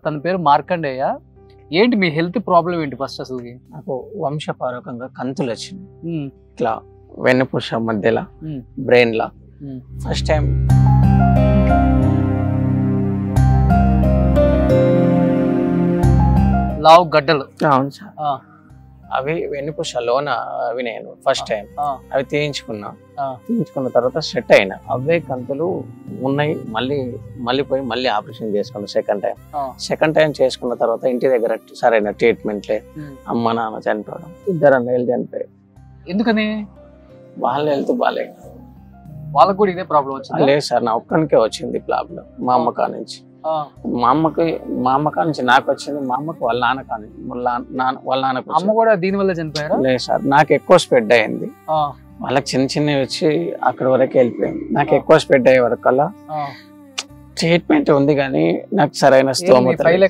తన పేరు మార్కండేయ. ఏంటి మీ హెల్త్ ప్రాబ్లం ఏంటి ఫస్ట్ అసలుకి? నాకు వంశపారకంగా కంతులు వచ్చింది ఉమ్, ఇట్లా వెన్నుపూస మధ్యలో ఉమ్, బ్రెయిన్ లా. ఉమ్. ఫస్ట్ టైం లావు గడ్డలు. అవును సార్, ఆ, అవి వెన్నుపూస లోన అవి నేను ఫస్ట్ టైం ఆ, అవి తీయించుకున్నా. ఆ. తీయించుకున్న తర్వాత సెట్ అయినా అవే కంతులు ఉన్నాయి. మళ్ళీ పోయి మళ్ళీ ఆపరేషన్ చేసుకున్నా సెకండ్ టైం. ఆ. సెకండ్ టైం చేసుకున్న తర్వాత ఇంటి దగ్గర సరైన ట్రీట్మెంట్ లే, ఉమ్. అమ్మ నాన్న చనిపోవడం, 2 అన్నయ్యలు చనిపోయారు. ఎందుకని? వాళ్ళ హెల్త్ బాగాలేదు. వాళ్ళకు కూడా ఇదే ప్రాబ్లం వచ్చింది? లేదు సార్, నా ఒక్కనికే వచ్చింది ప్రాబ్లం. మా అమ్మ కా నుంచి మా అమ్మ కా నుంచి నాకు వచ్చింది. మా అమ్మకి వాళ్ళ నాన్న కా నుంచి వాళ్ళ నాన్నకు అమ్మ వచ్చింది. కూడా దీని వల్ల చనిపోయారా? లేదు సార్, నాకు ఎక్కువ స్ప్రెడ్ అయింది. ఆ, వాళ్ళకి చిన్నవి వచ్చి అక్కడ వరకు వెళ్ళిపోయింది. నాకు ఎక్కువ స్ప్రెడ్ అయ్యే వరకు అలా ఆ. ట్రీట్మెంట్ ఉంది కానీ నాకు సరైన ఏంది స్తోమత లేదు. 5